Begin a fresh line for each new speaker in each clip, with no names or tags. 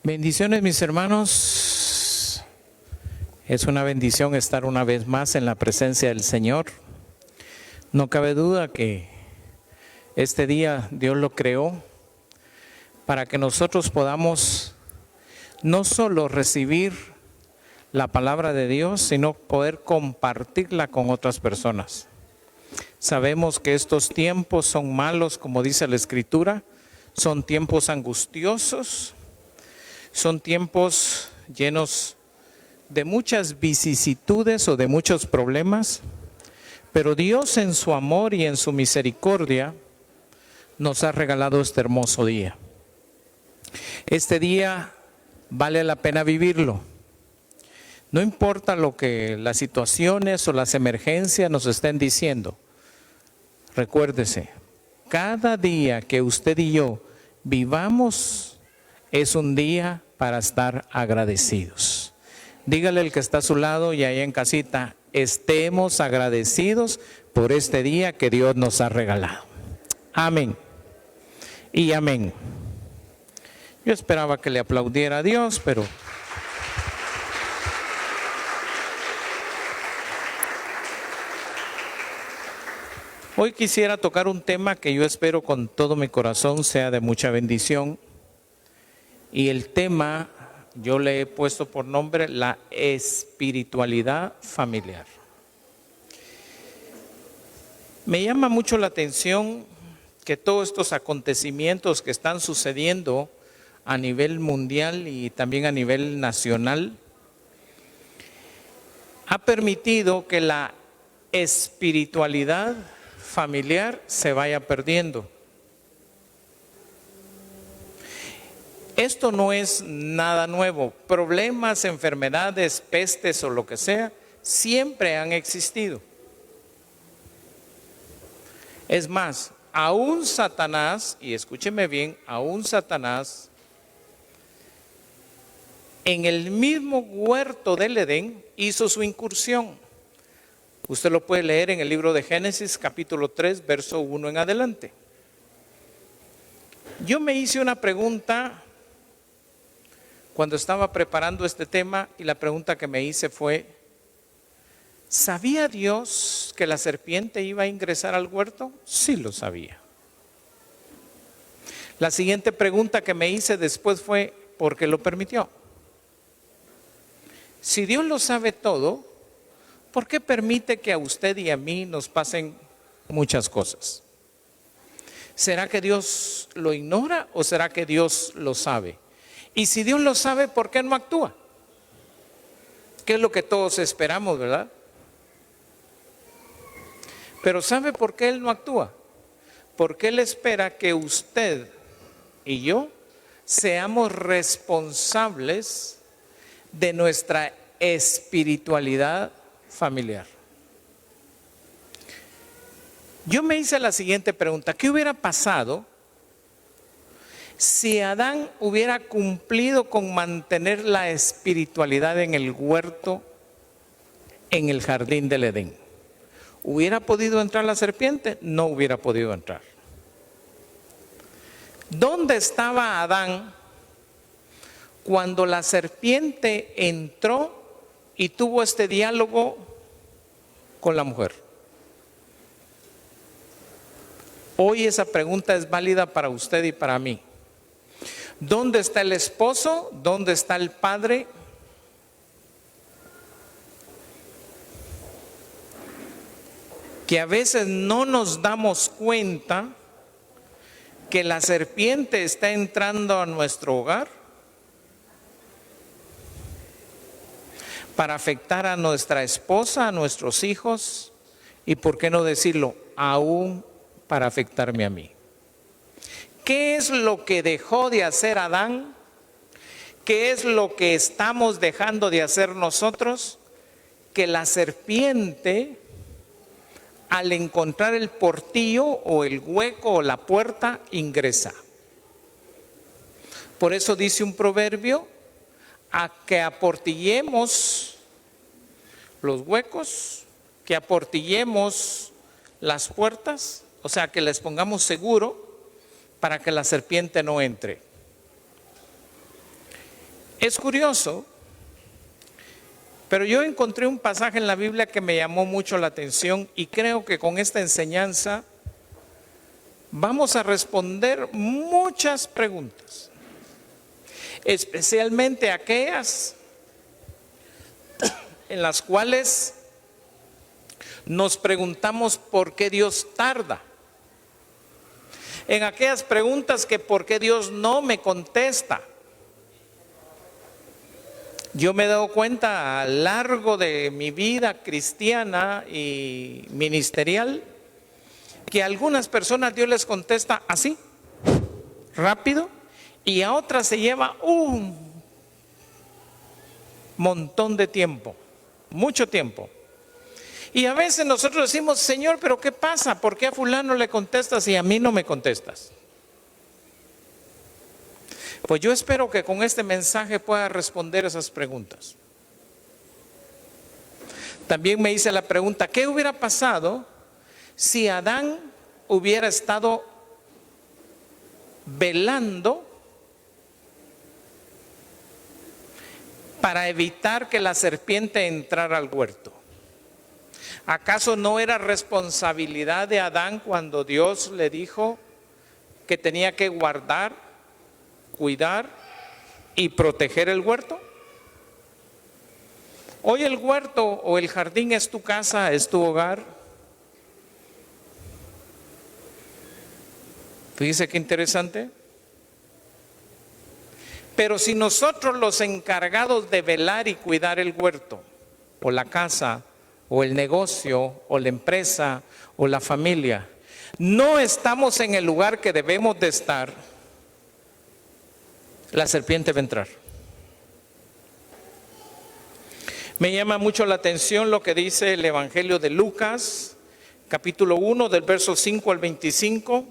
Bendiciones, mis hermanos. Es una bendición estar una vez más en la presencia del Señor. No cabe duda que este día Dios lo creó para que nosotros podamos no solo recibir la palabra de Dios, sino poder compartirla con otras personas. Sabemos que estos tiempos son malos, como dice la Escritura, son tiempos angustiosos, son tiempos llenos de muchas vicisitudes o de muchos problemas, pero Dios en su amor y en su misericordia nos ha regalado este hermoso día. Este día vale la pena vivirlo. No importa lo que las situaciones o las emergencias nos estén diciendo. Recuérdese, cada día que usted y yo vivamos es un día para estar agradecidos. Dígale al que está a su lado y ahí en casita, estemos agradecidos por este día que Dios nos ha regalado. Amén y amén. Yo esperaba que le aplaudiera a Dios, pero hoy quisiera tocar un tema que yo espero con todo mi corazón sea de mucha bendición. Y el tema yo le he puesto por nombre la espiritualidad familiar. Me llama mucho la atención que todos estos acontecimientos que están sucediendo a nivel mundial y también a nivel nacional ha permitido que la espiritualidad familiar se vaya perdiendo. Esto no es nada nuevo. Problemas, enfermedades, pestes o lo que sea, siempre han existido. Es más, aún Satanás, y escúcheme bien, aún Satanás, en el mismo huerto del Edén hizo su incursión. Usted lo puede leer en el libro de Génesis, capítulo 3, verso 1 en adelante. Yo me hice una pregunta cuando estaba preparando este tema y la pregunta que me hice fue, ¿sabía Dios que la serpiente iba a ingresar al huerto? Sí lo sabía. La siguiente pregunta que me hice después fue, ¿por qué lo permitió? Si Dios lo sabe todo, ¿por qué permite que a usted y a mí nos pasen muchas cosas? ¿Será que Dios lo ignora o será que Dios lo sabe? Y si Dios lo sabe, ¿por qué no actúa? Que es lo que todos esperamos, ¿verdad? Pero ¿sabe por qué Él no actúa? Porque Él espera que usted y yo seamos responsables de nuestra espiritualidad familiar. Yo me hice la siguiente pregunta, ¿qué hubiera pasado si Adán hubiera cumplido con mantener la espiritualidad en el huerto, en el jardín del Edén? ¿Hubiera podido entrar la serpiente? No hubiera podido entrar. ¿Dónde estaba Adán cuando la serpiente entró y tuvo este diálogo con la mujer? Hoy esa pregunta es válida para usted y para mí. ¿Dónde está el esposo? ¿Dónde está el padre? Que a veces no nos damos cuenta que la serpiente está entrando a nuestro hogar para afectar a nuestra esposa, a nuestros hijos y, por qué no decirlo, aún para afectarme a mí. ¿Qué es lo que dejó de hacer Adán? ¿Qué es lo que estamos dejando de hacer nosotros? Que la serpiente, al encontrar el portillo o el hueco o la puerta, ingresa. Por eso dice un proverbio, a que aportillemos los huecos, que aportillemos las puertas, o sea, que les pongamos seguro para que la serpiente no entre. Es curioso, pero yo encontré un pasaje en la Biblia que me llamó mucho la atención y creo que con esta enseñanza vamos a responder muchas preguntas, especialmente aquellas en las cuales nos preguntamos por qué Dios tarda, en aquellas preguntas que por qué Dios no me contesta. Yo me he dado cuenta a lo largo de mi vida cristiana y ministerial que a algunas personas Dios les contesta así, rápido, y a otras se lleva un montón de tiempo, mucho tiempo. Y a veces nosotros decimos, Señor, ¿pero qué pasa? ¿Por qué a fulano le contestas y a mí no me contestas? Pues yo espero que con este mensaje pueda responder esas preguntas. También me hice la pregunta, ¿qué hubiera pasado si Adán hubiera estado velando para evitar que la serpiente entrara al huerto? ¿Acaso no era responsabilidad de Adán cuando Dios le dijo que tenía que guardar, cuidar y proteger el huerto? Hoy el huerto o el jardín es tu casa, es tu hogar. Fíjese qué interesante. Pero si nosotros, los encargados de velar y cuidar el huerto, o la casa, o el negocio, o la empresa, o la familia, no estamos en el lugar que debemos de estar, la serpiente va a entrar. Me llama mucho la atención lo que dice el Evangelio de Lucas, capítulo 1, del verso 5 al 25,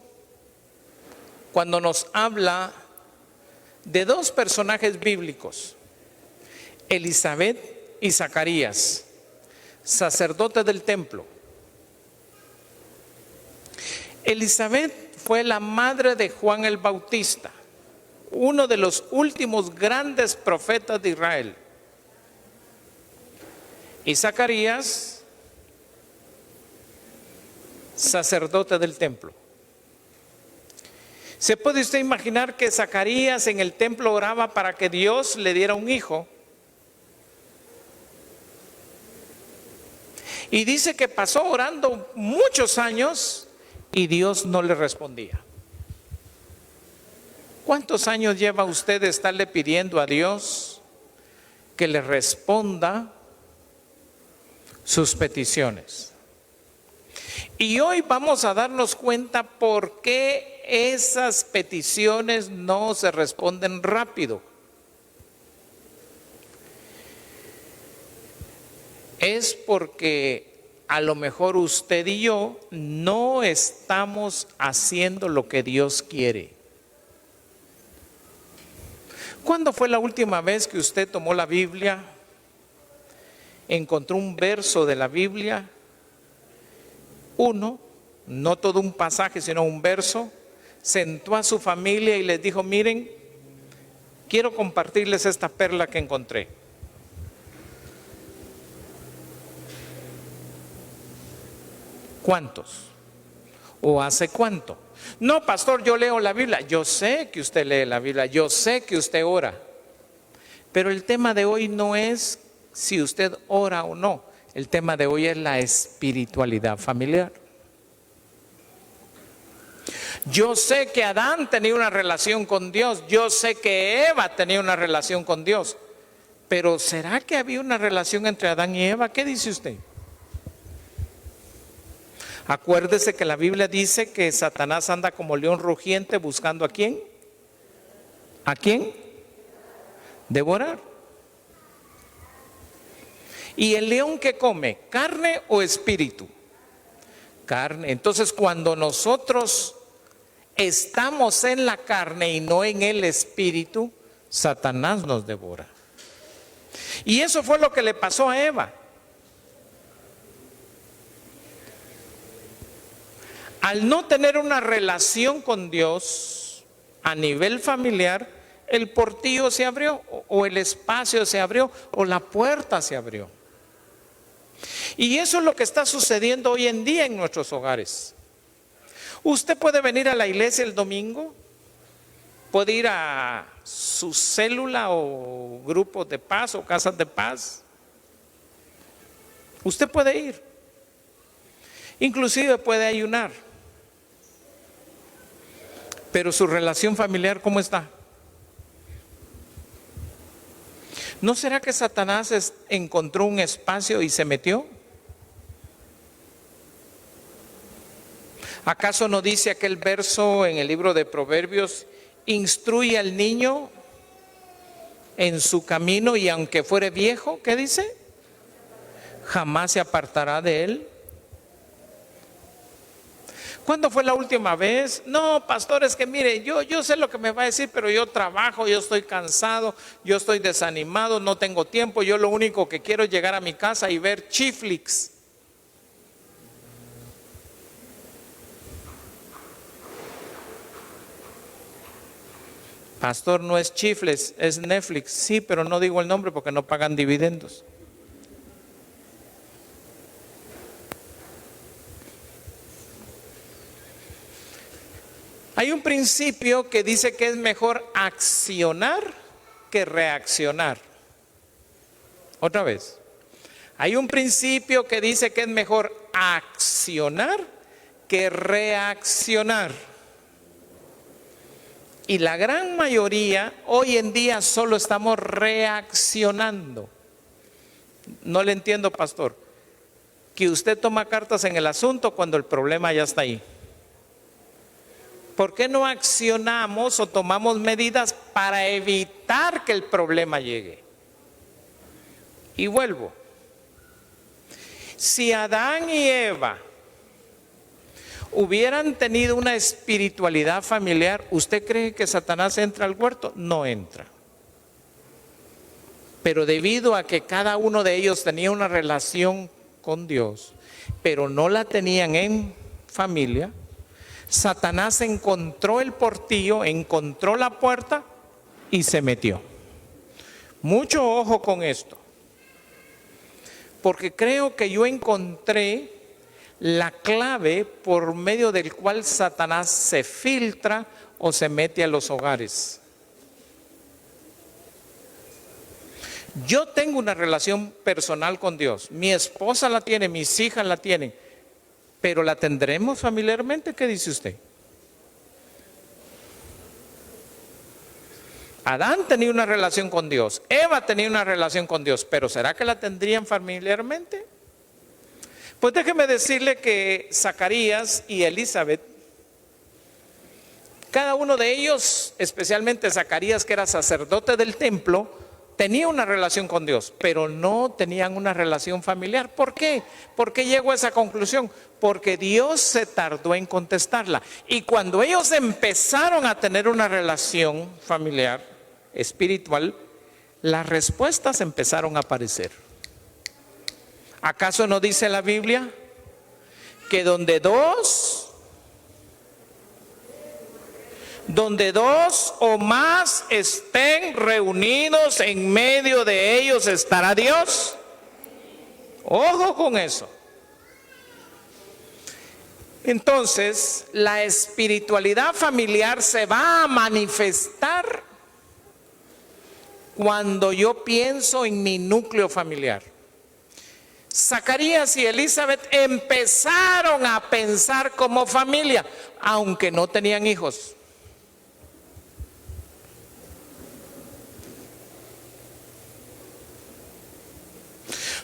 cuando nos habla de dos personajes bíblicos, Elizabeth y Zacarías, sacerdotes del templo. Elizabeth fue la madre de Juan el Bautista, uno de los últimos grandes profetas de Israel. Y Zacarías, sacerdote del templo. ¿Se puede usted imaginar que Zacarías en el templo oraba para que Dios le diera un hijo? Y dice que pasó orando muchos años y Dios no le respondía. ¿Cuántos años lleva usted de estarle pidiendo a Dios que le responda sus peticiones? Y hoy vamos a darnos cuenta por qué esas peticiones no se responden rápido. Es porque a lo mejor usted y yo no estamos haciendo lo que Dios quiere. ¿Cuándo fue la última vez que usted tomó la Biblia, encontró un verso de la Biblia, uno, no todo un pasaje, sino un verso, sentó a su familia y les dijo, miren, quiero compartirles esta perla que encontré? ¿Cuántos? ¿O hace cuánto? No, pastor, yo leo la Biblia. Yo sé que usted lee la Biblia, yo sé que usted ora. Pero el tema de hoy no es si usted ora o no. El tema de hoy es la espiritualidad familiar. Yo sé que Adán tenía una relación con Dios. Yo sé que Eva tenía una relación con Dios. Pero ¿será que había una relación entre Adán y Eva? ¿Qué dice usted? Acuérdese que la Biblia dice que Satanás anda como león rugiente buscando ¿a quién? ¿A quién? Devorar. ¿Y el león qué come? ¿Carne o espíritu? Carne. Entonces cuando nosotros estamos en la carne y no en el espíritu, Satanás nos devora. Y eso fue lo que le pasó a Eva. Al no tener una relación con Dios a nivel familiar, el portillo se abrió, o el espacio se abrió, o la puerta se abrió. Y eso es lo que está sucediendo hoy en día en nuestros hogares. Usted puede venir a la iglesia el domingo, puede ir a su célula o grupos de paz o casas de paz. Usted puede ir. Inclusive puede ayunar. Pero su relación familiar, ¿cómo está? ¿No será que Satanás encontró un espacio y se metió? ¿Acaso no dice aquel verso en el libro de Proverbios: instruye al niño en su camino y aunque fuere viejo, ¿qué dice? Jamás se apartará de él. ¿Cuándo fue la última vez? No, pastor, es que mire, yo sé lo que me va a decir, pero yo trabajo, yo estoy cansado, yo estoy desanimado, no tengo tiempo, yo lo único que quiero es llegar a mi casa y ver Chiflix. Pastor, no es Chiflix, es Netflix. Sí, pero no digo el nombre porque no pagan dividendos. Hay un principio que dice que es mejor accionar que reaccionar. Otra vez. Hay un principio que dice que es mejor accionar que reaccionar. Y la gran mayoría hoy en día solo estamos reaccionando. No le entiendo, pastor, que usted toma cartas en el asunto cuando el problema ya está ahí. ¿Por qué no accionamos o tomamos medidas para evitar que el problema llegue? Y vuelvo. Si Adán y Eva hubieran tenido una espiritualidad familiar, ¿usted cree que Satanás entra al huerto? No entra. Pero debido a que cada uno de ellos tenía una relación con Dios, pero no la tenían en familia, Satanás encontró el portillo, encontró la puerta y se metió. Mucho ojo con esto, porque creo que yo encontré la clave por medio del cual Satanás se filtra o se mete a los hogares. Yo tengo una relación personal con Dios, mi esposa la tiene, mis hijas la tienen, pero ¿la tendremos familiarmente? ¿Qué dice usted? Adán tenía una relación con Dios, Eva tenía una relación con Dios, pero ¿será que la tendrían familiarmente? Pues déjeme decirle que Zacarías y Elizabeth, cada uno de ellos, especialmente Zacarías, que era sacerdote del templo, tenía una relación con Dios, pero no tenían una relación familiar. ¿Por qué? ¿Por qué llegó a esa conclusión? Porque Dios se tardó en contestarla. Y cuando ellos empezaron a tener una relación familiar, espiritual, las respuestas empezaron a aparecer. ¿Acaso no dice la Biblia que donde dos o más estén reunidos, en medio de ellos estará Dios? Ojo con eso. Entonces, la espiritualidad familiar se va a manifestar cuando yo pienso en mi núcleo familiar. Zacarías y Elizabeth empezaron a pensar como familia, aunque no tenían hijos.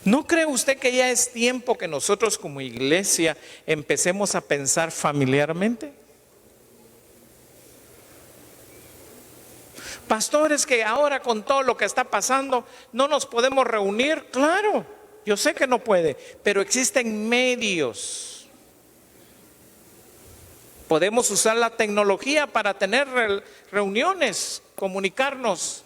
¿No cree usted que ya es tiempo que nosotros como iglesia empecemos a pensar familiarmente? Pastores, que ahora con todo lo que está pasando no nos podemos reunir. Claro, yo sé que no puede, pero existen medios. Podemos usar la tecnología para tener reuniones, comunicarnos.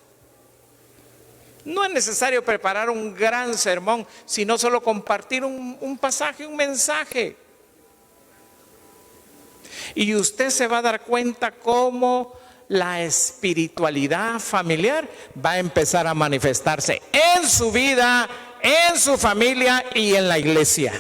No es necesario preparar un gran sermón, sino solo compartir un pasaje, un mensaje. Y usted se va a dar cuenta cómo la espiritualidad familiar va a empezar a manifestarse en su vida, en su familia y en la iglesia.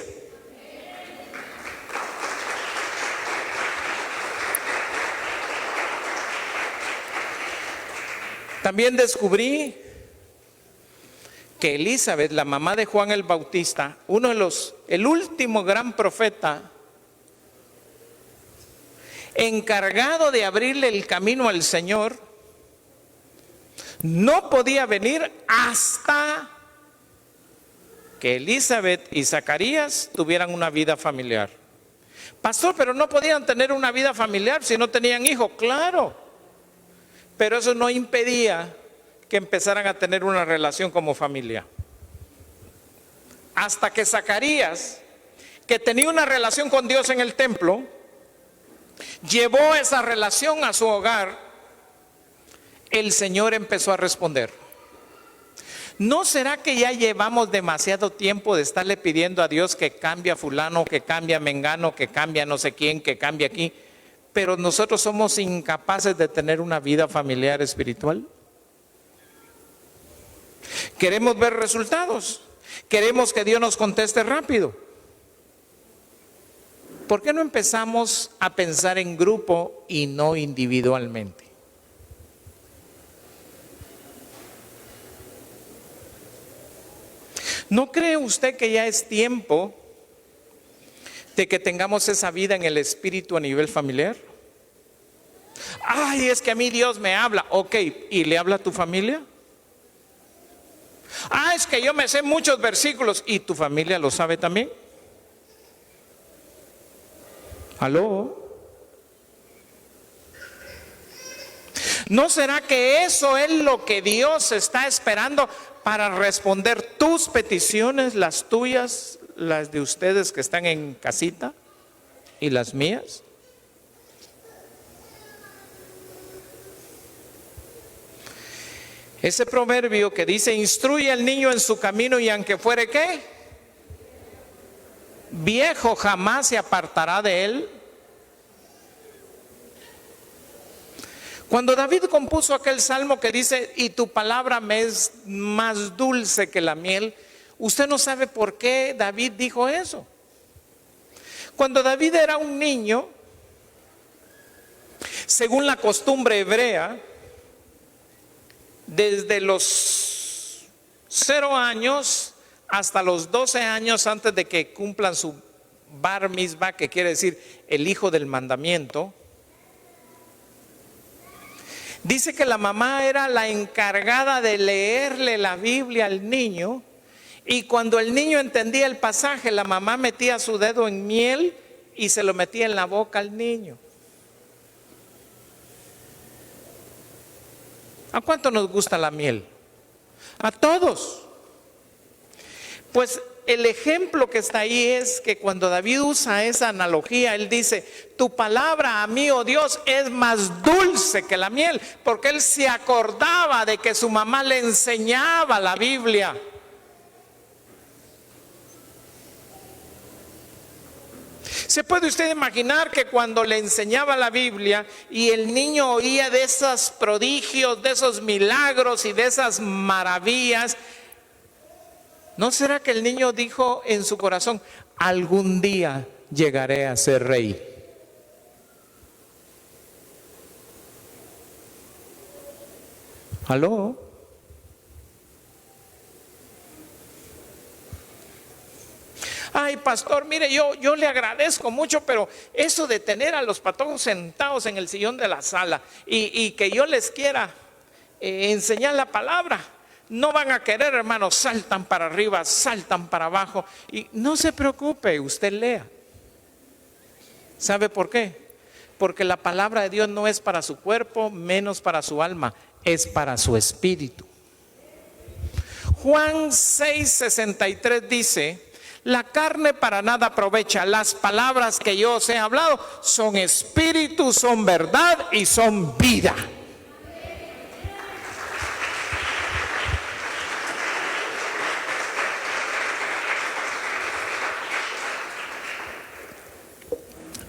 También descubrí que Elizabeth, la mamá de Juan el Bautista, el último gran profeta encargado de abrirle el camino al Señor, no podía venir hasta que Elizabeth y Zacarías tuvieran una vida familiar. Pastor, pero no podían tener una vida familiar si no tenían hijos. Claro, pero eso no impedía que empezaran a tener una relación como familia. Hasta que Zacarías, que tenía una relación con Dios en el templo, llevó esa relación a su hogar, el Señor empezó a responder. ¿No será que ya llevamos demasiado tiempo de estarle pidiendo a Dios que cambie a fulano, que cambie a mengano, que cambie a no sé quién, que cambie aquí? Pero nosotros somos incapaces de tener una vida familiar espiritual. Queremos ver resultados. Queremos que Dios nos conteste rápido. ¿Por qué no empezamos a pensar en grupo y no individualmente? ¿No cree usted que ya es tiempo de que tengamos esa vida en el espíritu a nivel familiar? Ay, es que a mí Dios me habla. Ok, ¿y le habla a tu familia? Ah, es que yo me sé muchos versículos. ¿Y tu familia lo sabe también? ¿Aló? ¿No será que eso es lo que Dios está esperando para responder tus peticiones, las tuyas, las de ustedes que están en casita y las mías? Ese proverbio que dice, instruye al niño en su camino y aunque fuere ¿qué? Viejo, jamás se apartará de él. Cuando David compuso aquel salmo que dice, y tu palabra me es más dulce que la miel, usted no sabe por qué David dijo eso. Cuando David era un niño, según la costumbre hebrea, desde los 0 años hasta los 12 años antes de que cumplan su bar mitzvah, que quiere decir el hijo del mandamiento, dice que la mamá era la encargada de leerle la Biblia al niño, y cuando el niño entendía el pasaje, la mamá metía su dedo en miel y se lo metía en la boca al niño. ¿A cuánto nos gusta la miel? A todos. Pues el ejemplo que está ahí es que cuando David usa esa analogía, él dice, tu palabra a mí, oh Dios, es más dulce que la miel, porque él se acordaba de que su mamá le enseñaba la Biblia. ¿Se puede usted imaginar que cuando le enseñaba la Biblia y el niño oía de esos prodigios, de esos milagros y de esas maravillas, ¿no será que el niño dijo en su corazón, algún día llegaré a ser rey? ¿Aló? Ay, pastor, mire, yo le agradezco mucho, pero eso de tener a los patojos sentados en el sillón de la sala y que yo les quiera enseñar la palabra, no van a querer, hermanos, saltan para arriba, saltan para abajo. Y no se preocupe, usted lea. ¿Sabe por qué? Porque la palabra de Dios no es para su cuerpo, menos para su alma, es para su espíritu. Juan 6:63 dice, la carne para nada aprovecha, las palabras que yo os he hablado son espíritu, son verdad y son vida.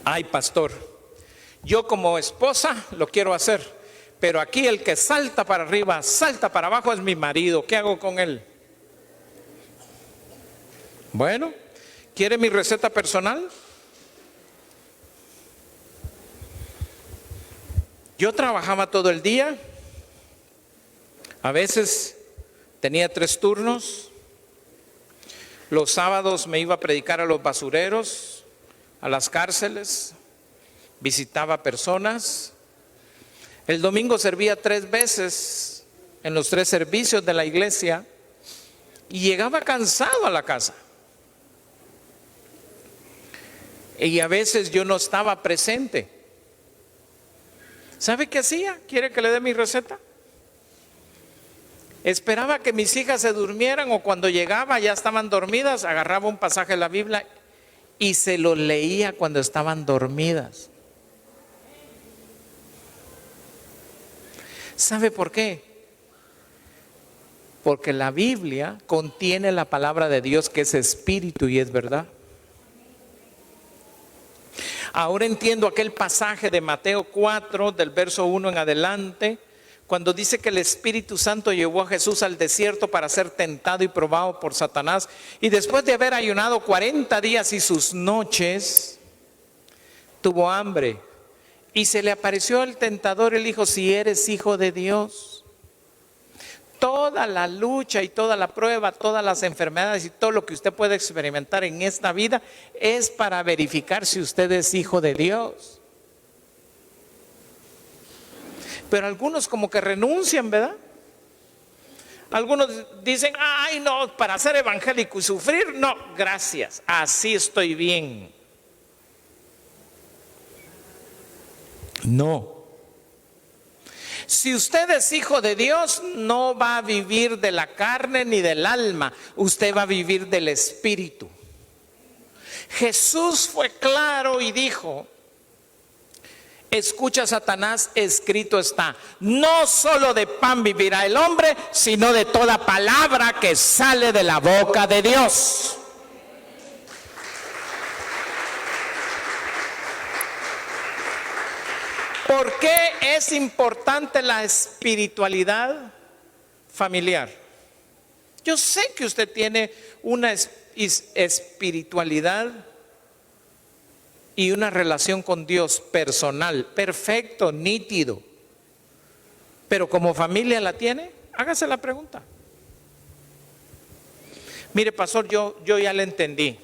Ay, pastor, yo como esposa lo quiero hacer, Pero aquí el que salta para arriba, salta para abajo es mi marido. ¿Qué hago con él? Bueno, ¿quiere mi receta personal? Yo trabajaba todo el día. A veces tenía 3 turnos. Los sábados me iba a predicar a los basureros, a las cárceles, visitaba personas. El domingo servía 3 veces en los 3 servicios de la iglesia y llegaba cansado a la casa. Y a veces yo no estaba presente. ¿Sabe qué hacía? ¿Quiere que le dé mi receta? Esperaba que mis hijas se durmieran o cuando llegaba ya estaban dormidas, agarraba un pasaje de la Biblia y se lo leía cuando estaban dormidas. ¿Sabe por qué? Porque la Biblia contiene la palabra de Dios que es espíritu y es verdad. Ahora entiendo aquel pasaje de Mateo 4, del verso 1 en adelante, cuando dice que el Espíritu Santo llevó a Jesús al desierto para ser tentado y probado por Satanás. Y después de haber ayunado 40 días y sus noches, tuvo hambre. Y se le apareció el tentador y le dijo: si eres hijo de Dios. Toda la lucha y toda la prueba, todas las enfermedades y todo lo que usted puede experimentar en esta vida es para verificar si usted es hijo de Dios. Pero algunos como que renuncian, ¿verdad? Algunos dicen: ay no, para ser evangélico y sufrir, no, gracias, así estoy bien. No. Si usted es hijo de Dios, no va a vivir de la carne ni del alma, usted va a vivir del Espíritu. Jesús fue claro y dijo: escucha, Satanás, escrito está, no solo de pan vivirá el hombre, sino de toda palabra que sale de la boca de Dios. ¿Por qué es importante la espiritualidad familiar? Yo sé que usted tiene una espiritualidad y una relación con Dios personal, perfecto, nítido. Pero como familia la tiene, hágase la pregunta. Mire, pastor, yo ya le entendí.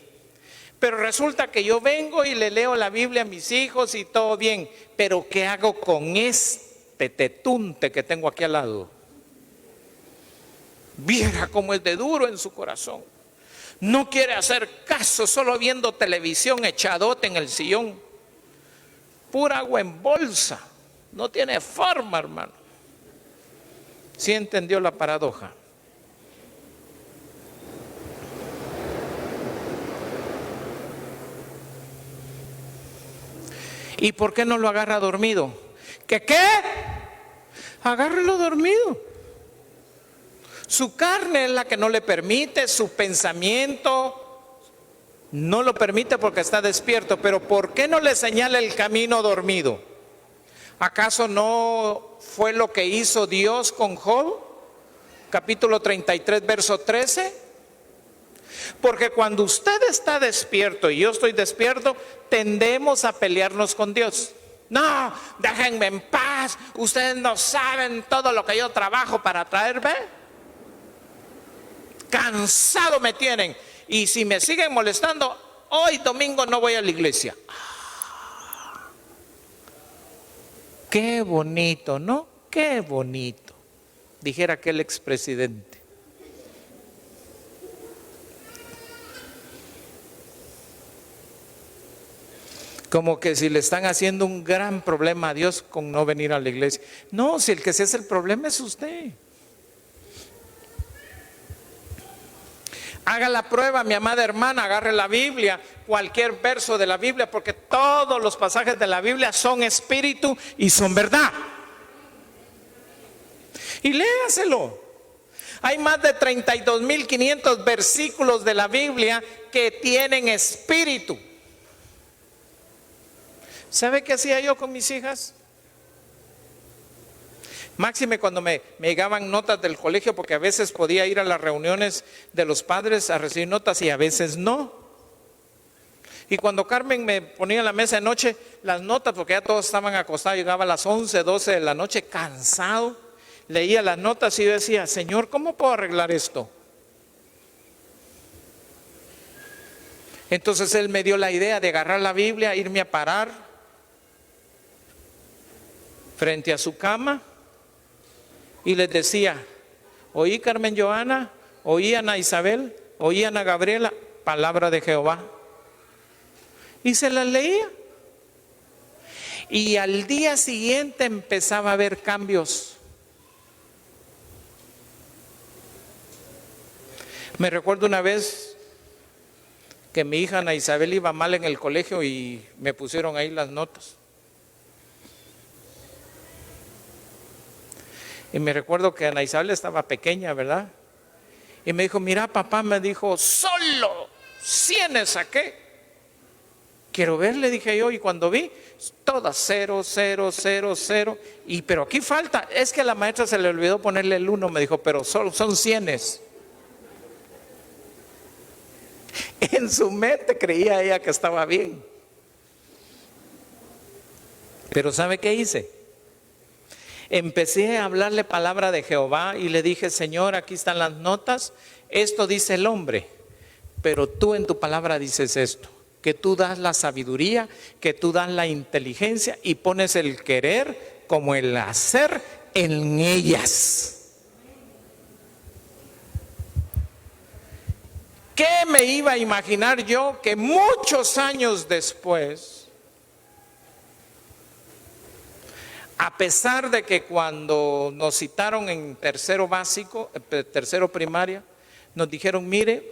Pero resulta que yo vengo y le leo la Biblia a mis hijos y todo bien. Pero ¿qué hago con este tetunte que tengo aquí al lado? Viera cómo es de duro en su corazón. No quiere hacer caso, solo viendo televisión, echadote en el sillón. Pura agua en bolsa. No tiene forma, hermano. ¿Sí entendió la paradoja? ¿Y por qué no lo agarra dormido? ¿Qué? Agárrelo dormido. Su carne es la que no le permite, su pensamiento no lo permite porque está despierto. Pero ¿por qué no le señala el camino dormido? ¿Acaso no fue lo que hizo Dios con Job? Capítulo 33, verso 13. Porque cuando usted está despierto y yo estoy despierto, tendemos a pelearnos con Dios. No, déjenme en paz, ustedes no saben todo lo que yo trabajo para traerme. Cansado me tienen. Y si me siguen molestando, hoy domingo no voy a la iglesia. Qué bonito, ¿no? Qué bonito, dijera aquel expresidente. Como que si le están haciendo un gran problema a Dios con no venir a la iglesia. No, si el que se hace el problema es usted. Haga la prueba, mi amada hermana, agarre la Biblia, cualquier verso de la Biblia, porque todos los pasajes de la Biblia son espíritu y son verdad. Y léaselo. Hay más de 32.500 versículos de la Biblia que tienen espíritu. ¿Sabe qué hacía yo con mis hijas? Máxime cuando me llegaban notas del colegio, porque a veces podía ir a las reuniones de los padres a recibir notas y a veces no. Y cuando Carmen me ponía en la mesa de noche las notas, porque ya todos estaban acostados, llegaba a las 11, 12 de la noche cansado, leía las notas y yo decía, Señor, ¿cómo puedo arreglar esto? Entonces Él me dio la idea de agarrar la Biblia, irme a parar frente a su cama y les decía, oí Carmen Joana, oí Ana Isabel, oí Ana Gabriela, palabra de Jehová. Y se las leía. Y al día siguiente empezaba a haber cambios. Me recuerdo una vez que mi hija Ana Isabel iba mal en el colegio y me pusieron ahí las notas. Y me recuerdo que Ana Isabel estaba pequeña, ¿verdad? Y me dijo, mira, papá, me dijo, solo 100 saqué. Quiero ver, le dije yo, y cuando vi, todas 0, 0, 0, 0. Y pero aquí falta, es que a la maestra se le olvidó ponerle el 1, me dijo, pero solo son 100. En su mente creía ella que estaba bien. Pero ¿sabe qué hice? Empecé a hablarle palabra de Jehová y le dije, Señor, aquí están las notas, esto dice el hombre, pero tú en tu palabra dices esto, que tú das la sabiduría, que tú das la inteligencia y pones el querer como el hacer en ellas. ¿Qué me iba a imaginar yo que muchos años después, a pesar de que cuando nos citaron en tercero básico, tercero primaria, nos dijeron, mire,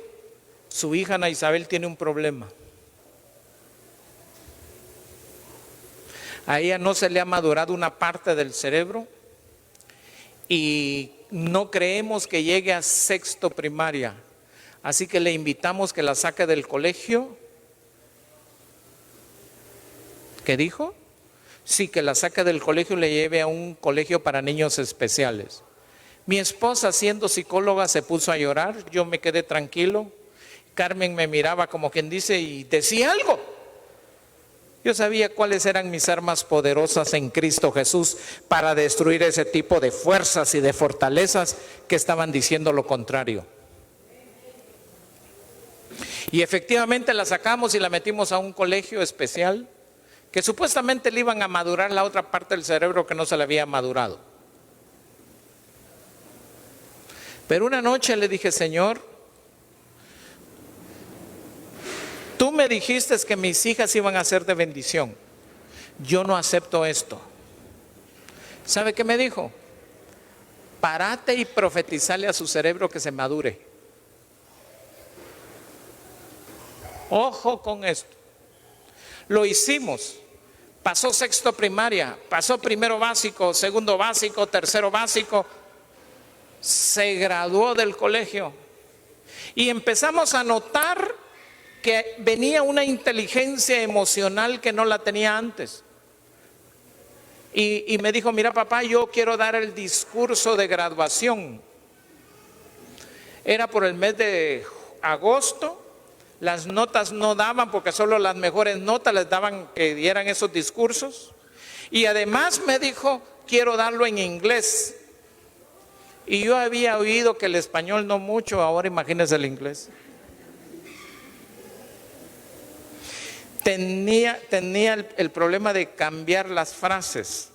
su hija Ana Isabel tiene un problema. A ella no se le ha madurado una parte del cerebro y no creemos que llegue a sexto primaria. Así que le invitamos que la saque del colegio. ¿Qué dijo? Sí, que la saque del colegio y le lleve a un colegio para niños especiales. Mi esposa, siendo psicóloga, se puso a llorar. Yo me quedé tranquilo. Carmen me miraba como quien dice y decía algo. Yo sabía cuáles eran mis armas poderosas en Cristo Jesús para destruir ese tipo de fuerzas y de fortalezas que estaban diciendo lo contrario. Y efectivamente la sacamos y la metimos a un colegio especial que supuestamente le iban a madurar la otra parte del cerebro que no se le había madurado. Pero una noche le dije, Señor, tú me dijiste que mis hijas iban a ser de bendición. Yo no acepto esto. ¿Sabe qué me dijo? Párate y profetizale a su cerebro que se madure. Ojo con esto. Lo hicimos. Pasó sexto primaria, pasó primero básico, segundo básico, tercero básico. Se graduó del colegio. Y empezamos a notar que venía una inteligencia emocional que no la tenía antes. Y me dijo, mira papá, yo quiero dar el discurso de graduación. Era por el mes de agosto. Las notas no daban porque solo las mejores notas les daban que dieran esos discursos. Y además me dijo, quiero darlo en inglés. Y yo había oído que el español no mucho, ahora imagínense el inglés. Tenía el problema de cambiar las frases.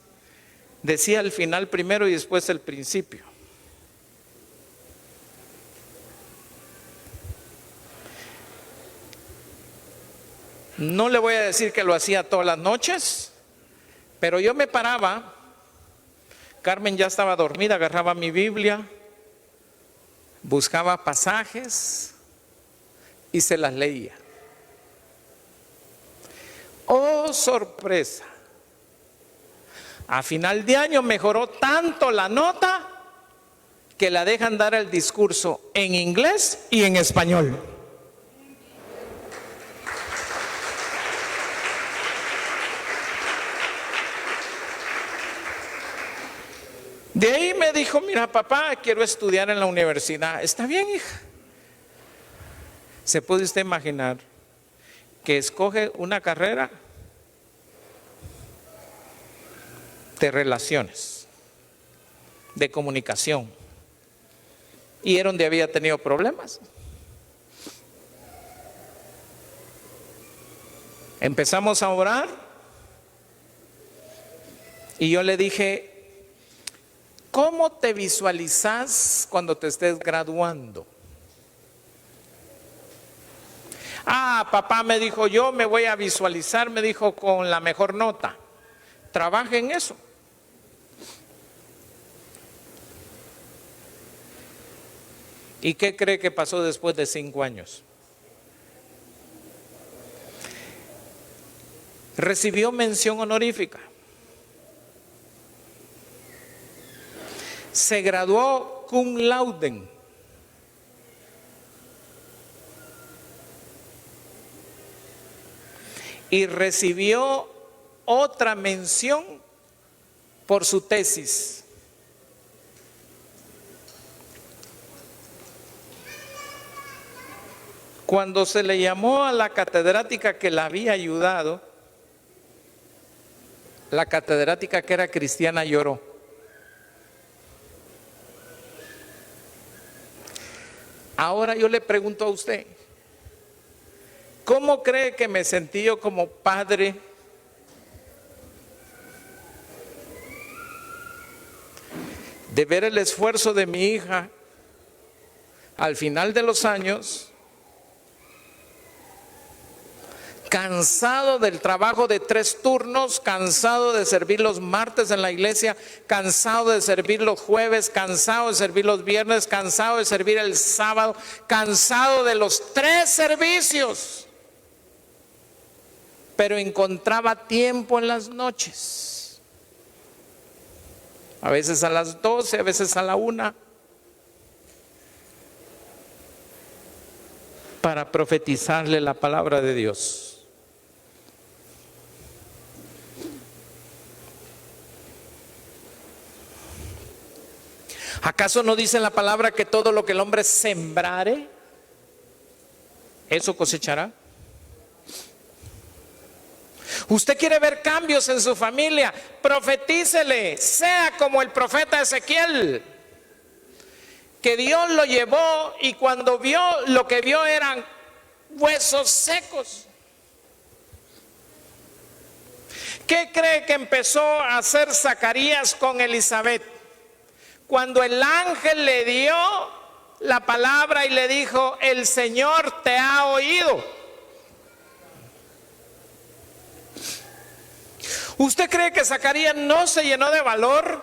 Decía el final primero y después el principio. No le voy a decir que lo hacía todas las noches, pero yo me paraba, Carmen ya estaba dormida, agarraba mi Biblia, buscaba pasajes y se las leía. ¡Oh, sorpresa! A final de año mejoró tanto la nota que la dejan dar el discurso en inglés y en español. De ahí me dijo, mira papá, quiero estudiar en la universidad. Está bien, hija. ¿Se puede usted imaginar que escoge una carrera de relaciones, de comunicación? Y era donde había tenido problemas. Empezamos a orar y yo le dije, ¿cómo te visualizas cuando te estés graduando? Ah, papá me dijo, yo me voy a visualizar, me dijo, con la mejor nota. Trabaje en eso. ¿Y qué cree que pasó después de 5 años? Recibió mención honorífica. Se graduó cum laude. Y recibió otra mención por su tesis. Cuando se le llamó a la catedrática que la había ayudado, la catedrática que era cristiana lloró. Ahora yo le pregunto a usted, ¿cómo cree que me sentí yo como padre de ver el esfuerzo de mi hija al final de los años, cansado del trabajo de 3 turnos, cansado de servir los martes en la iglesia, cansado de servir los jueves, cansado de servir los viernes, cansado de servir el sábado, cansado de los 3 servicios, pero encontraba tiempo en las noches, a veces a las 12, a veces a la 1, para profetizarle la palabra de Dios. ¿Acaso no dice la palabra que todo lo que el hombre sembrare, eso cosechará? Usted quiere ver cambios en su familia, profetícele, sea como el profeta Ezequiel, que Dios lo llevó y cuando vio, lo que vio eran huesos secos. ¿Qué cree que empezó a hacer Zacarías con Elizabeth? Cuando el ángel le dio la palabra y le dijo, el Señor te ha oído. ¿Usted cree que Zacarías no se llenó de valor?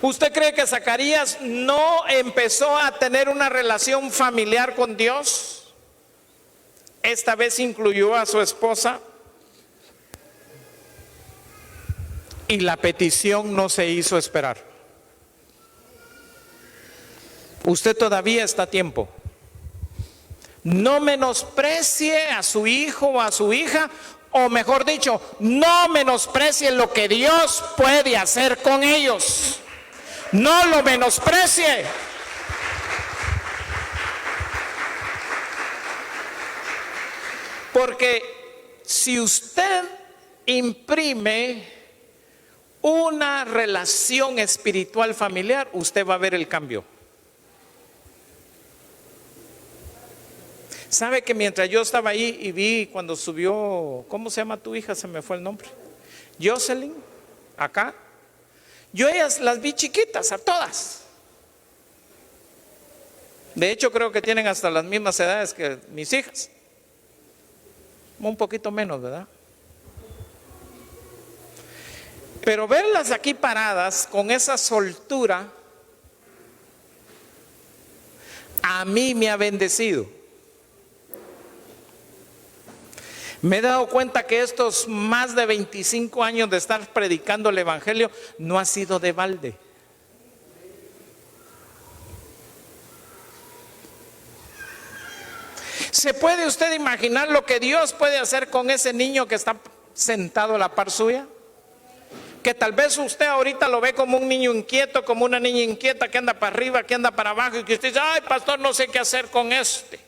¿Usted cree que Zacarías no empezó a tener una relación familiar con Dios? Esta vez incluyó a su esposa. Y la petición no se hizo esperar. Usted todavía está a tiempo. No menosprecie a su hijo o a su hija, o mejor dicho, no menosprecie lo que Dios puede hacer con ellos. No lo menosprecie. Porque si usted imprime una relación espiritual familiar, usted va a ver el cambio. ¿Sabe que mientras yo estaba ahí y vi cuando subió, ¿cómo se llama tu hija? Se me fue el nombre. Jocelyn, acá. Yo ellas las vi chiquitas, a todas. De hecho creo que tienen hasta las mismas edades que mis hijas. Un poquito menos, ¿verdad? Pero verlas aquí paradas con esa soltura, a mí me ha bendecido. Me he dado cuenta que estos más de 25 años de estar predicando el evangelio no ha sido de balde. ¿Se puede usted imaginar lo que Dios puede hacer con ese niño que está sentado a la par suya? que tal vez usted ahorita lo ve como un niño inquieto, como una niña inquieta que anda para arriba, que anda para abajo, y que usted dice, ay pastor, no sé qué hacer con este.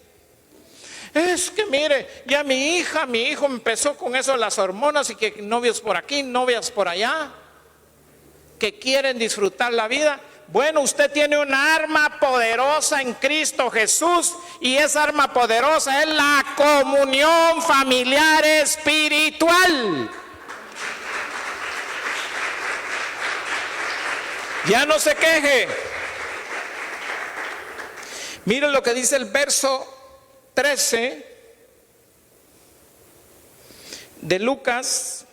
Es que mire, ya mi hijo empezó con eso de las hormonas y que novios por aquí, novias por allá, que quieren disfrutar la vida. Bueno, usted tiene una arma poderosa en Cristo Jesús, y esa arma poderosa es la comunión familiar espiritual. Ya no se queje. Mire lo que dice el verso 13 de Lucas,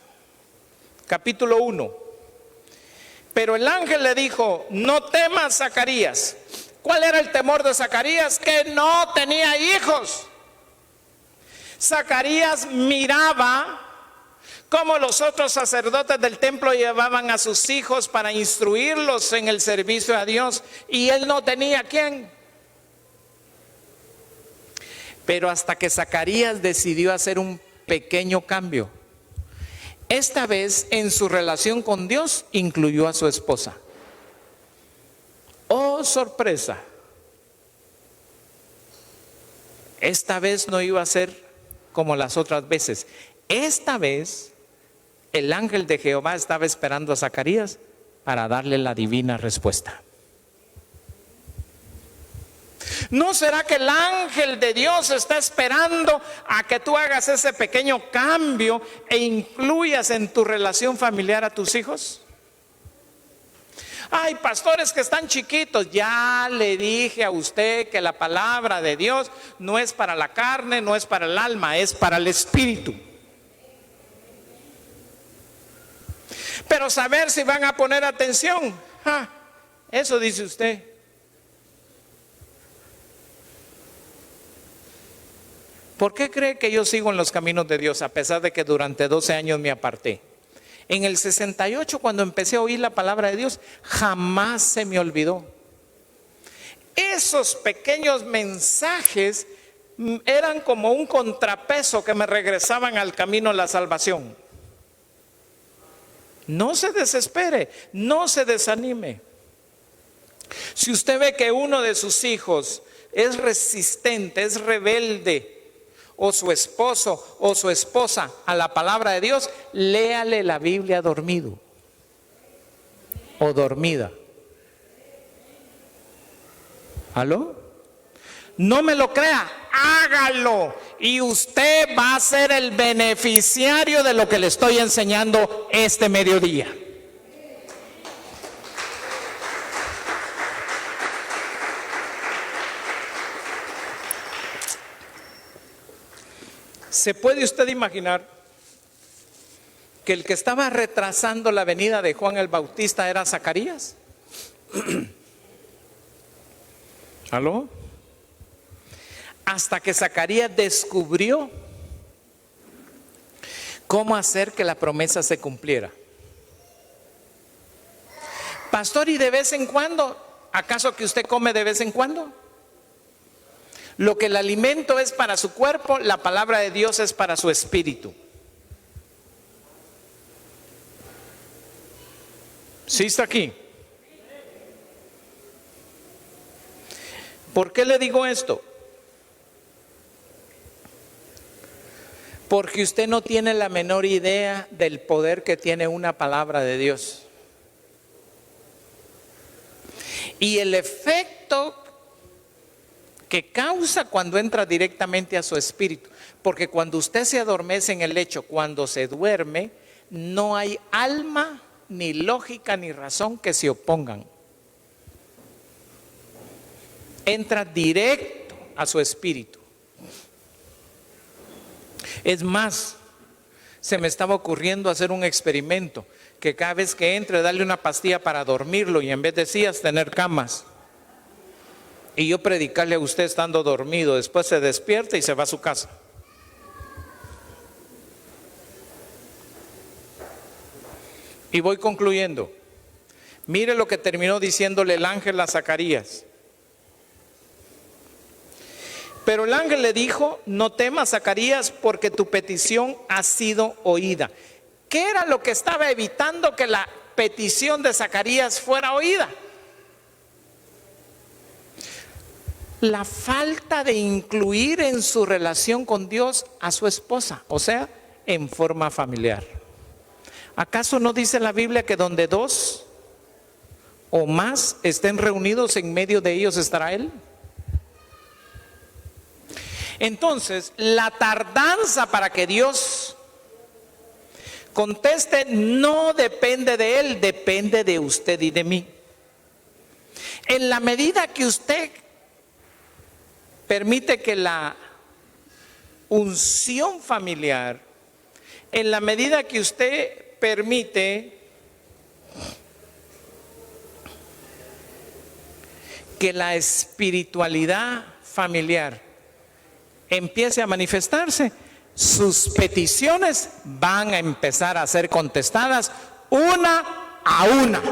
capítulo 1. Pero el ángel le dijo, no temas, Zacarías. ¿Cuál era el temor de Zacarías? Que no tenía hijos. Zacarías miraba cómo los otros sacerdotes del templo llevaban a sus hijos para instruirlos en el servicio a Dios, y él no tenía quién. Pero hasta que Zacarías decidió hacer un pequeño cambio. Esta vez en su relación con Dios incluyó a su esposa. Oh, sorpresa. Esta vez no iba a ser como las otras veces. Esta vez el ángel de Jehová estaba esperando a Zacarías para darle la divina respuesta. ¿No será que el ángel de Dios está esperando a que tú hagas ese pequeño cambio e incluyas en tu relación familiar a tus hijos? Ay, pastores que están chiquitos, ya le dije a usted que la palabra de Dios no es para la carne, no es para el alma, es para el espíritu. Pero saber si van a poner atención, eso dice usted. ¿Por qué cree que yo sigo en los caminos de Dios a pesar de que durante 12 años me aparté? En el 68, cuando empecé a oír la palabra de Dios, jamás se me olvidó. Esos pequeños mensajes eran como un contrapeso que me regresaban al camino de la salvación. No se desespere, no se desanime. Si usted ve que uno de sus hijos es resistente, es rebelde, o su esposo o su esposa a la palabra de Dios, léale la Biblia dormido o dormida. ¿Aló? No me lo crea, hágalo y usted va a ser el beneficiario de lo que le estoy enseñando este mediodía. ¿Se puede usted imaginar que el que estaba retrasando la venida de Juan el Bautista era Zacarías? ¿Aló? Hasta que Zacarías descubrió cómo hacer que la promesa se cumpliera. Pastor, ¿y de vez en cuando? ¿Acaso que usted come de vez en cuando? Lo que el alimento es para su cuerpo, la palabra de Dios es para su espíritu. ¿Sí está aquí? ¿Por qué le digo esto? Porque usted no tiene la menor idea del poder que tiene una palabra de Dios. Y el efecto que causa cuando entra directamente a su espíritu. Porque cuando usted se adormece en el lecho, cuando se duerme, no hay alma, ni lógica, ni razón que se opongan. Entra directo a su espíritu. Es más, se me estaba ocurriendo hacer un experimento, que cada vez que entre, darle una pastilla para dormirlo y en vez de sillas, tener camas. Y yo predicarle a usted estando dormido, después se despierta y se va a su casa. Y voy concluyendo. Mire lo que terminó diciéndole el ángel a Zacarías. Pero el ángel le dijo, no temas, Zacarías, porque tu petición ha sido oída. ¿Qué era lo que estaba evitando que la petición de Zacarías fuera oída? La falta de incluir en su relación con Dios a su esposa, o sea, en forma familiar. ¿Acaso no dice la Biblia que donde dos o más estén reunidos, en medio de ellos estará Él? Entonces, la tardanza para que Dios conteste no depende de Él, depende de usted y de mí. En la medida que usted permite que la unción familiar, en la medida que usted permite que la espiritualidad familiar empiece a manifestarse, sus peticiones van a empezar a ser contestadas una a una.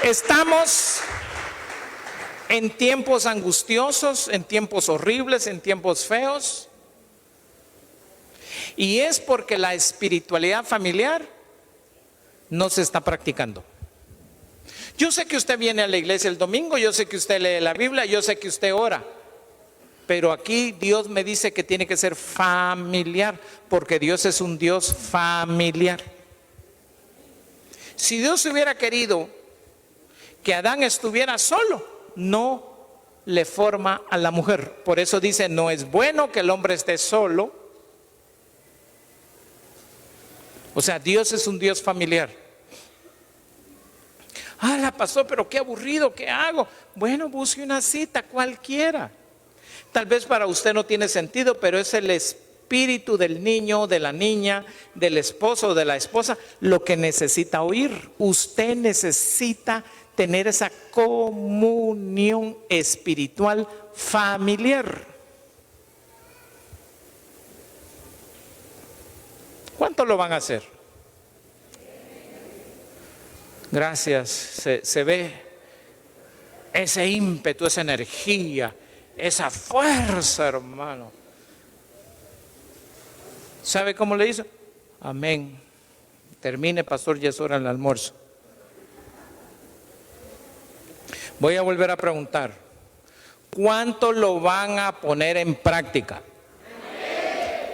Estamos en tiempos angustiosos, en tiempos horribles, en tiempos feos. Y es porque la espiritualidad familiar no se está practicando. Yo sé que usted viene a la iglesia el domingo, yo sé que usted lee la Biblia, yo sé que usted ora. Pero aquí Dios me dice que tiene que ser familiar, porque Dios es un Dios familiar. Si Dios hubiera querido que Adán estuviera solo, no le forma a la mujer. Por eso dice, no es bueno que el hombre esté solo. O sea, Dios es un Dios familiar. La pasó, pero qué aburrido, ¿qué hago? Bueno, busque una cita cualquiera. Tal vez para usted no tiene sentido, pero es el espíritu del niño, de la niña, del esposo o de la esposa lo que necesita oír. Usted necesita tener esa comunión espiritual familiar. ¿Cuánto lo van a hacer? Gracias. Se ve ese ímpetu, esa energía, esa fuerza, hermano. ¿Sabe cómo le hizo? Amén. Termine, pastor, ya es hora del almuerzo. Voy a volver a preguntar, ¿cuánto lo van a poner en práctica?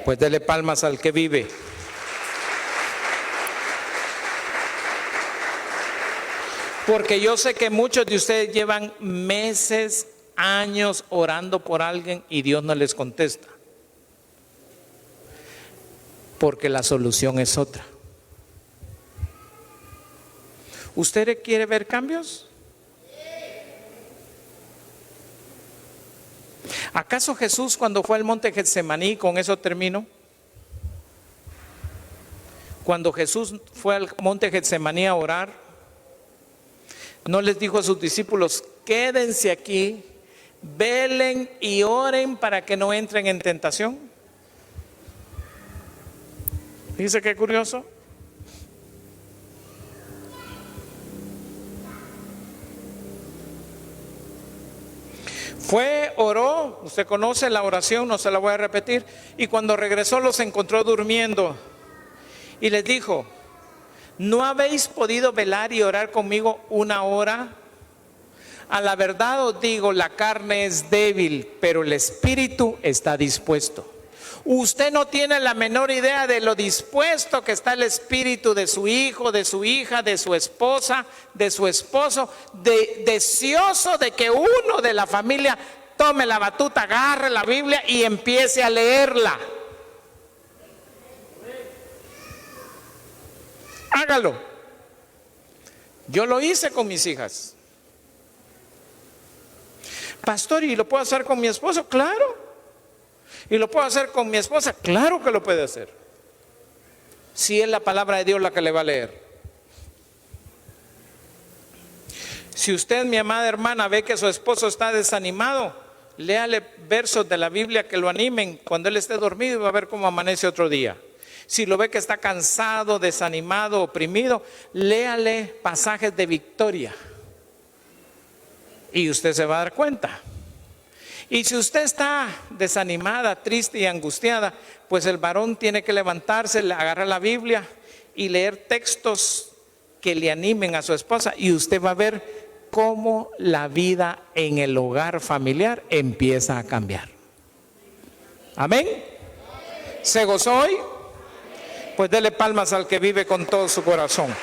Pues dele palmas al que vive. Porque yo sé que muchos de ustedes llevan meses, años orando por alguien y Dios no les contesta. Porque la solución es otra. ¿Usted quiere ver cambios? ¿Acaso Jesús, cuando fue al monte Getsemaní, con eso termino? Cuando Jesús fue al monte Getsemaní a orar, ¿no les dijo a sus discípulos, quédense aquí, velen y oren para que no entren en tentación? Dice qué curioso. Fue, oró, usted conoce la oración, no se la voy a repetir, y cuando regresó los encontró durmiendo y les dijo, ¿no habéis podido velar y orar conmigo una hora? A la verdad os digo, la carne es débil, pero el espíritu está dispuesto. Usted no tiene la menor idea de lo dispuesto que está el espíritu de su hijo, de su hija, de su esposa, de su esposo, deseoso de que uno de la familia tome la batuta, agarre la Biblia y empiece a leerla. Hágalo. Yo lo hice con mis hijas. Pastor, ¿y lo puedo hacer con mi esposo? Claro. ¿Y lo puedo hacer con mi esposa? Claro que lo puede hacer. Si es la palabra de Dios la que le va a leer. Si usted, mi amada hermana, ve que su esposo está desanimado, léale versos de la Biblia que lo animen cuando él esté dormido y va a ver cómo amanece otro día. Si lo ve que está cansado, desanimado, oprimido, léale pasajes de victoria. Y usted se va a dar cuenta. Y si usted está desanimada, triste y angustiada, pues el varón tiene que levantarse, agarrar la Biblia y leer textos que le animen a su esposa, y usted va a ver cómo la vida en el hogar familiar empieza a cambiar. Amén. ¿Se gozó hoy? Pues dele palmas al que vive con todo su corazón.